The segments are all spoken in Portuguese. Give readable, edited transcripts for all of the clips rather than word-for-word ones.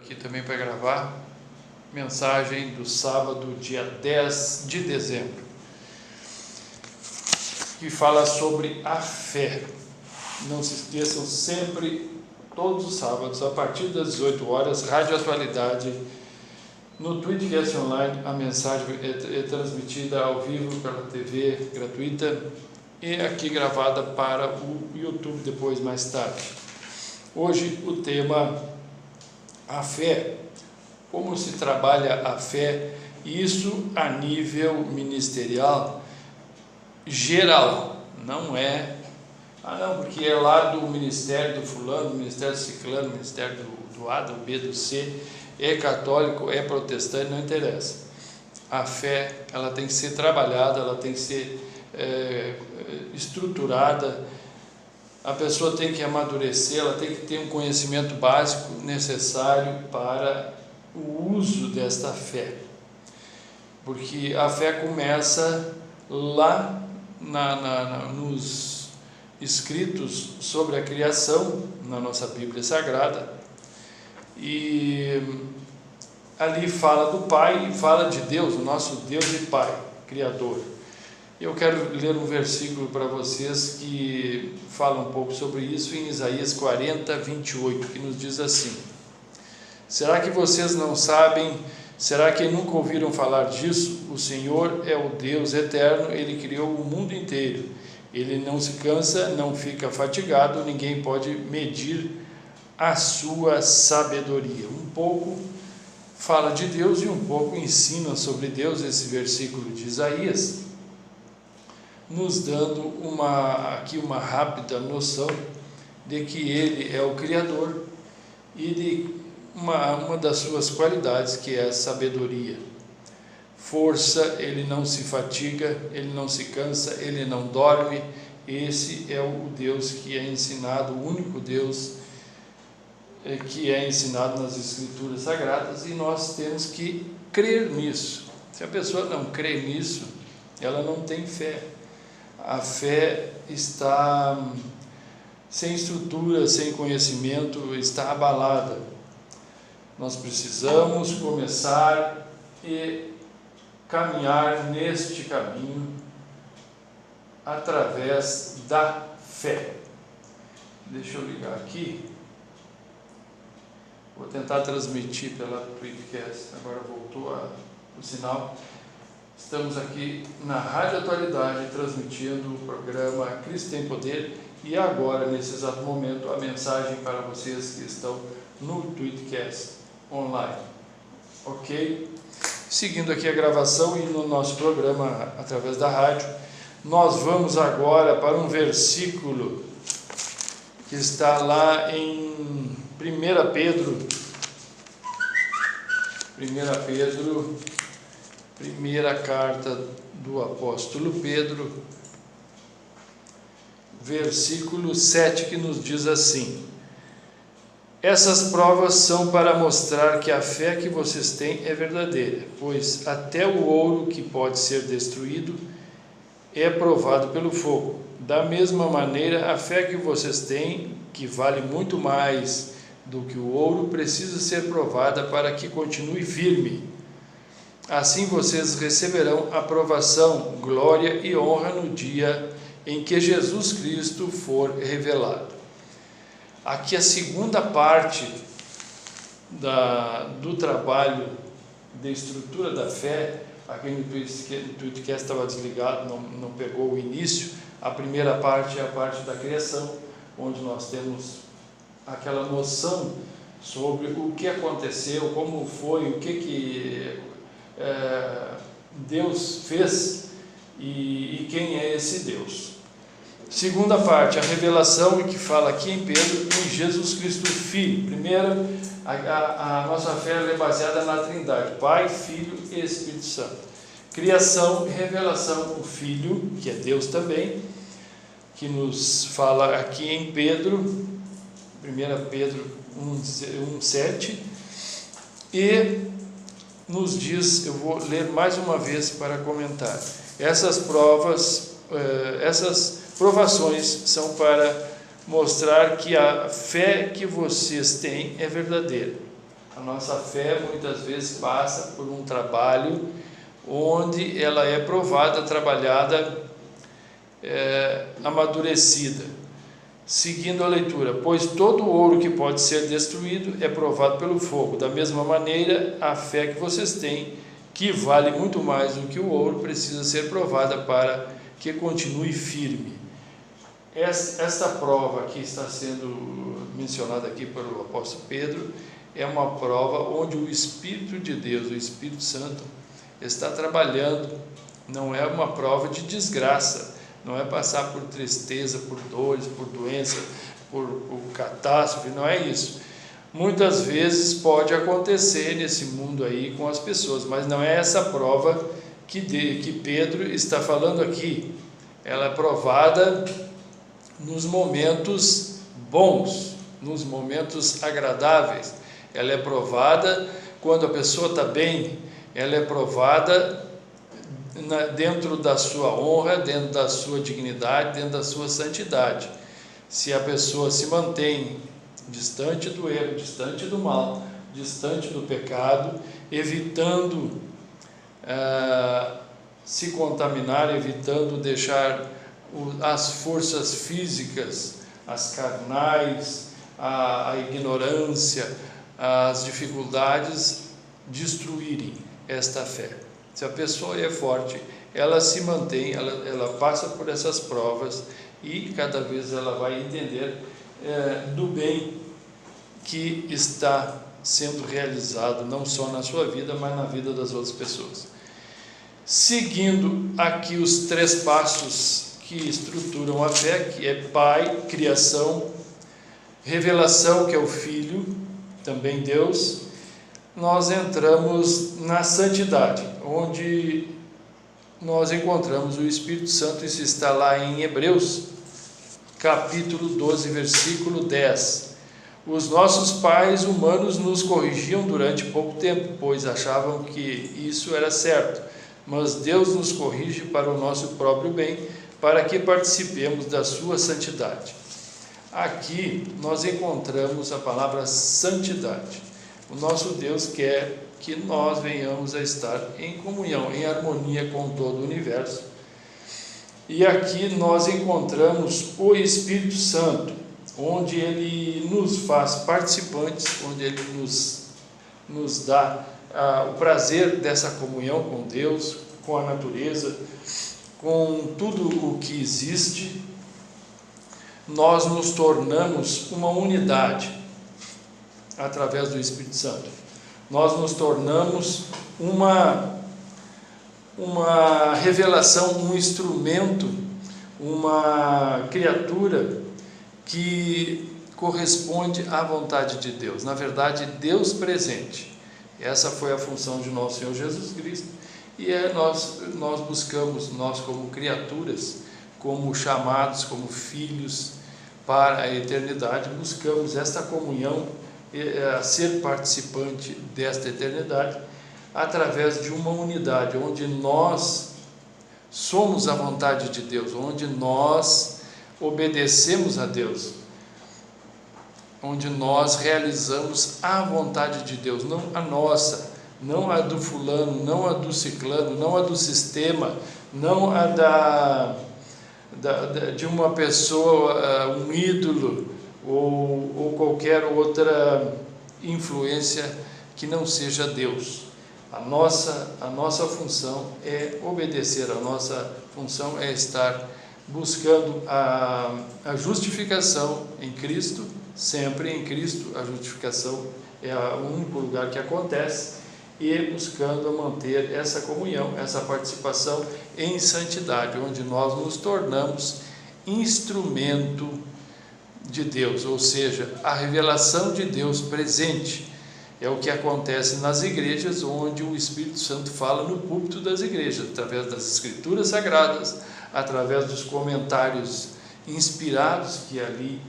aqui também para gravar mensagem do sábado, dia 10 de dezembro, que fala sobre a fé. Não se esqueçam, sempre, todos os sábados, a partir das 18 horas, Rádio Atualidade, no Tweetcast Online, a mensagem é transmitida ao vivo pela TV gratuita e aqui gravada para o YouTube depois, mais tarde. Hoje o tema, a fé, como se trabalha a fé, isso a nível ministerial geral, não é, porque é lá do ministério do fulano, do ministério do ciclano, do ministério do A, do B, do C, é católico, é protestante, não interessa. A fé, ela tem que ser trabalhada, ela tem que ser estruturada, a pessoa tem que amadurecer, ela tem que ter um conhecimento básico necessário para o uso desta fé, porque a fé começa lá nos escritos sobre a criação, na nossa Bíblia Sagrada, e ali fala do Pai e fala de Deus, o nosso Deus e Pai, Criador. Eu quero ler um versículo para vocês que fala um pouco sobre isso em Isaías 40, 28, que nos diz assim: será que vocês não sabem? Será que nunca ouviram falar disso? O Senhor é o Deus eterno, Ele criou o mundo inteiro. Ele não se cansa, não fica fatigado, ninguém pode medir a sua sabedoria. Um pouco fala de Deus e um pouco ensina sobre Deus esse versículo de Isaías, nos dando aqui uma rápida noção de que Ele é o Criador e de uma das suas qualidades, que é a sabedoria. Força, Ele não se fatiga, Ele não se cansa, Ele não dorme. Esse é o Deus que é ensinado, o único Deus que é ensinado nas Escrituras Sagradas, e nós temos que crer nisso. Se a pessoa não crê nisso, ela não tem fé. A fé está sem estrutura, sem conhecimento, está abalada. Nós precisamos começar e caminhar neste caminho através da fé. Deixa eu ligar aqui. Vou tentar transmitir pela Tweetcast. Agora voltou o sinal. Estamos aqui na Rádio Atualidade, transmitindo o programa Cristo tem Poder, e agora, nesse exato momento, a mensagem para vocês que estão no Tweetcast Online. Ok? Seguindo aqui a gravação e no nosso programa através da rádio, nós vamos agora para um versículo que está lá em 1 Pedro, primeira carta do apóstolo Pedro, versículo 7, que nos diz assim: essas provas são para mostrar que a fé que vocês têm é verdadeira, pois até o ouro que pode ser destruído é provado pelo fogo. Da mesma maneira, a fé que vocês têm, que vale muito mais do que o ouro, precisa ser provada para que continue firme. Assim vocês receberão aprovação, glória e honra no dia em que Jesus Cristo for revelado. Aqui a segunda parte do trabalho de estrutura da fé. Aqui no Tweetcast estava desligado, não pegou o início. A primeira parte é a parte da criação, onde nós temos aquela noção sobre o que aconteceu, como foi, o que Deus fez e quem é esse Deus. Segunda parte, a revelação, que fala aqui em Pedro, em Jesus Cristo Filho. Primeiro, a nossa fé é baseada na Trindade, Pai, Filho e Espírito Santo. Criação e revelação, o Filho, que é Deus também, que nos fala aqui em Pedro, 1 Pedro 1,7, e nos diz, eu vou ler mais uma vez para comentar, essas provações são para mostrar que a fé que vocês têm é verdadeira. A nossa fé muitas vezes passa por um trabalho onde ela é provada, trabalhada, amadurecida. Seguindo a leitura, pois todo ouro que pode ser destruído é provado pelo fogo. Da mesma maneira, a fé que vocês têm, que vale muito mais do que o ouro, precisa ser provada para que continue firme. Esta prova que está sendo mencionada aqui pelo apóstolo Pedro é uma prova onde o Espírito de Deus, o Espírito Santo, está trabalhando. Não é uma prova de desgraça, não é passar por tristeza, por dores, por doença, por catástrofe, não é isso. Muitas vezes pode acontecer nesse mundo aí com as pessoas, mas não é essa prova que Pedro está falando aqui. Ela é provada nos momentos bons, nos momentos agradáveis. Ela é provada quando a pessoa está bem, ela é provada dentro da sua honra, dentro da sua dignidade, dentro da sua santidade. Se a pessoa se mantém distante do erro, distante do mal, distante do pecado, evitando se contaminar, evitando deixar as forças físicas, as carnais, a ignorância, as dificuldades destruírem esta fé. Se a pessoa é forte, ela se mantém, ela passa por essas provas e cada vez ela vai entender do bem que está sendo realizado, não só na sua vida, mas na vida das outras pessoas. Seguindo aqui os 3 passos que estruturam a fé, que é Pai, criação, revelação, que é o Filho, também Deus, nós entramos na santidade, onde nós encontramos o Espírito Santo. Isso está lá em Hebreus, capítulo 12, versículo 10. Os nossos pais humanos nos corrigiam durante pouco tempo, pois achavam que isso era certo, mas Deus nos corrige para o nosso próprio bem, para que participemos da sua santidade. Aqui nós encontramos a palavra santidade. O nosso Deus quer que nós venhamos a estar em comunhão, em harmonia com todo o universo. E aqui nós encontramos o Espírito Santo, onde Ele nos faz participantes, onde Ele nos dá o prazer dessa comunhão com Deus, com a natureza, com tudo o que existe. Nós nos tornamos uma unidade através do Espírito Santo. Nós nos tornamos uma revelação, um instrumento, uma criatura que corresponde à vontade de Deus. Na verdade, Deus presente. Essa foi a função de nosso Senhor Jesus Cristo. E nós buscamos, nós como criaturas, como chamados, como filhos para a eternidade, buscamos esta comunhão, ser participante desta eternidade, através de uma unidade, onde nós somos a vontade de Deus, onde nós obedecemos a Deus, onde nós realizamos a vontade de Deus, não a nossa, não a do fulano, não a do ciclano, não a do sistema, não a de uma pessoa, um ídolo ou qualquer outra influência que não seja Deus. A nossa função é obedecer, a nossa função é estar buscando a justificação em Cristo, sempre em Cristo. A justificação é o único lugar que acontece, e buscando manter essa comunhão, essa participação em santidade, onde nós nos tornamos instrumento de Deus, ou seja, a revelação de Deus presente. É o que acontece nas igrejas, onde o Espírito Santo fala no púlpito das igrejas, através das Escrituras Sagradas, através dos comentários inspirados que ali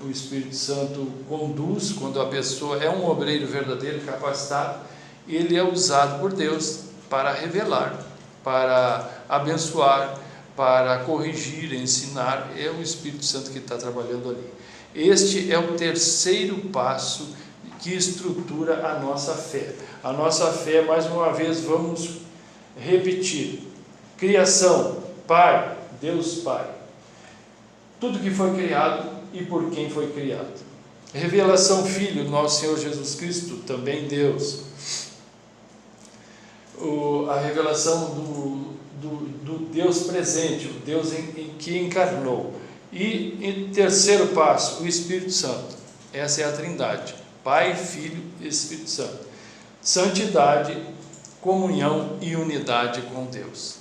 o Espírito Santo conduz. Quando a pessoa é um obreiro verdadeiro, capacitado, ele é usado por Deus para revelar, para abençoar, para corrigir, ensinar. É o Espírito Santo que está trabalhando ali. Este é o terceiro passo que estrutura a nossa fé. A nossa fé, mais uma vez, vamos repetir: criação, Pai, Deus Pai. Tudo que foi criado e por quem foi criado. Revelação, Filho, nosso Senhor Jesus Cristo, também Deus. A revelação do Deus presente, o Deus em que encarnou. E em terceiro passo, o Espírito Santo. Essa é a Trindade: Pai, Filho e Espírito Santo. Santidade, comunhão e unidade com Deus.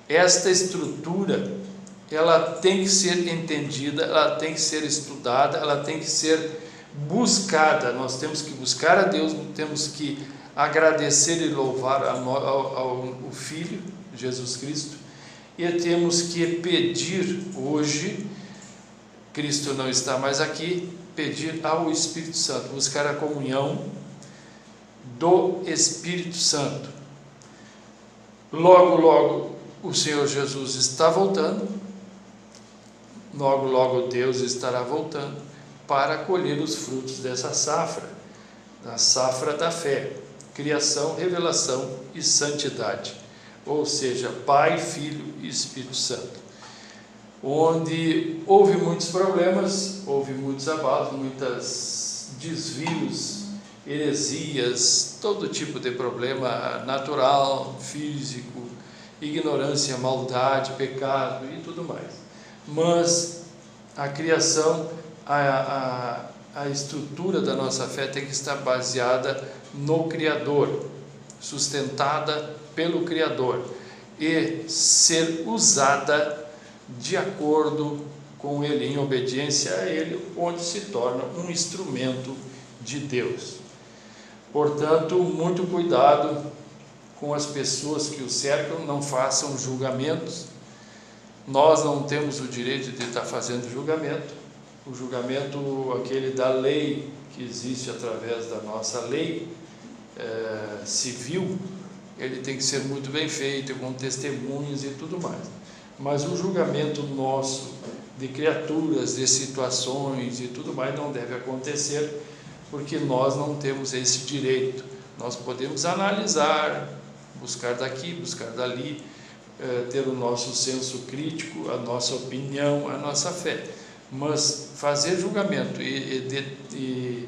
Esta estrutura, ela tem que ser entendida, ela tem que ser estudada, ela tem que ser buscada. Nós temos que buscar a Deus, temos que agradecer e louvar ao Filho, Jesus Cristo, e temos que pedir hoje, Cristo não está mais aqui, pedir ao Espírito Santo, buscar a comunhão do Espírito Santo. Logo, logo, o Senhor Jesus está voltando, logo, logo Deus estará voltando para colher os frutos dessa safra, da safra da fé, criação, revelação e santidade, ou seja, Pai, Filho e Espírito Santo. Onde houve muitos problemas, houve muitos abalos, muitos desvios, heresias, todo tipo de problema natural, físico, ignorância, maldade, pecado e tudo mais. Mas a criação, a estrutura da nossa fé tem que estar baseada no Criador, sustentada pelo Criador e ser usada de acordo com Ele, em obediência a Ele, onde se torna um instrumento de Deus. Portanto, muito cuidado com as pessoas que o cercam, não façam julgamentos. Nós não temos o direito de estar fazendo julgamento. O julgamento, aquele da lei, que existe através da nossa lei civil, ele tem que ser muito bem feito, com testemunhas e tudo mais. Mas o julgamento nosso, de criaturas, de situações e tudo mais, não deve acontecer, porque nós não temos esse direito. Nós podemos analisar, buscar daqui, buscar dali, ter o nosso senso crítico, a nossa opinião, a nossa fé. Mas fazer julgamento e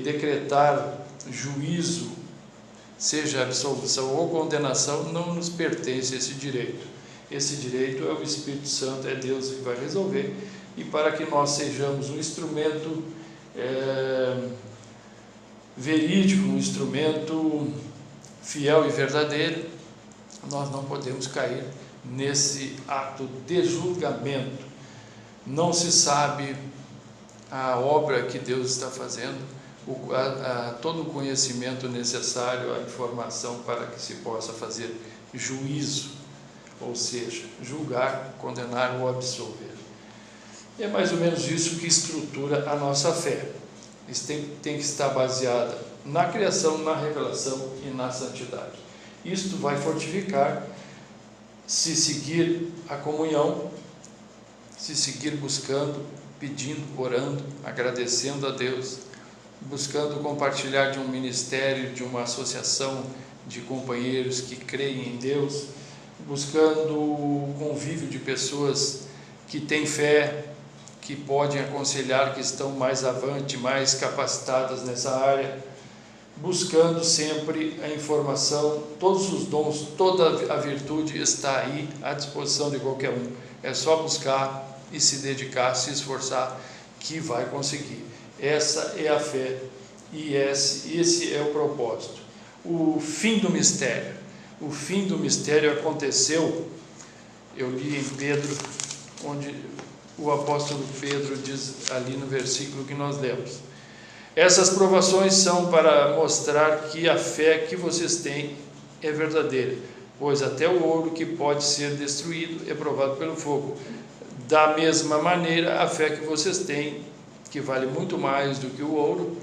decretar juízo, seja absolvição ou condenação, não nos pertence esse direito. Esse direito é o Espírito Santo, é Deus que vai resolver. E para que nós sejamos um instrumento verídico, um instrumento fiel e verdadeiro, nós não podemos cair nesse ato de julgamento. Não se sabe a obra que Deus está fazendo, todo o conhecimento necessário, a informação para que se possa fazer juízo, ou seja, julgar, condenar ou absolver. É mais ou menos isso que estrutura a nossa fé. Isso tem que estar baseada na criação, na revelação e na santidade. Isto vai fortificar se seguir a comunhão, se seguir buscando, pedindo, orando, agradecendo a Deus, buscando compartilhar de um ministério, de uma associação de companheiros que creem em Deus, buscando o convívio de pessoas que têm fé, que podem aconselhar, que estão mais avante, mais capacitadas nessa área, buscando sempre a informação, todos os dons, toda a virtude está aí à disposição de qualquer um. É só buscar e se dedicar, se esforçar, que vai conseguir. Essa é a fé e esse é o propósito. O fim do mistério. O fim do mistério aconteceu, eu li em Pedro, onde o apóstolo Pedro diz ali no versículo que nós lemos: essas provações são para mostrar que a fé que vocês têm é verdadeira, pois até o ouro que pode ser destruído é provado pelo fogo. Da mesma maneira, a fé que vocês têm, que vale muito mais do que o ouro,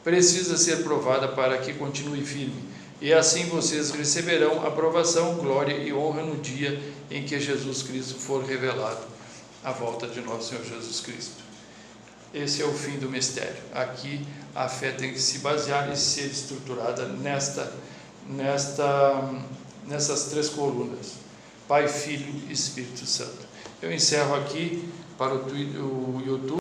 precisa ser provada para que continue firme. E assim vocês receberão aprovação, glória e honra no dia em que Jesus Cristo for revelado, à volta de nosso Senhor Jesus Cristo. esse é o fim do mistério. Aqui a fé tem que se basear e ser estruturada nessas 3 colunas: Pai, Filho e Espírito Santo. Eu encerro aqui para o YouTube.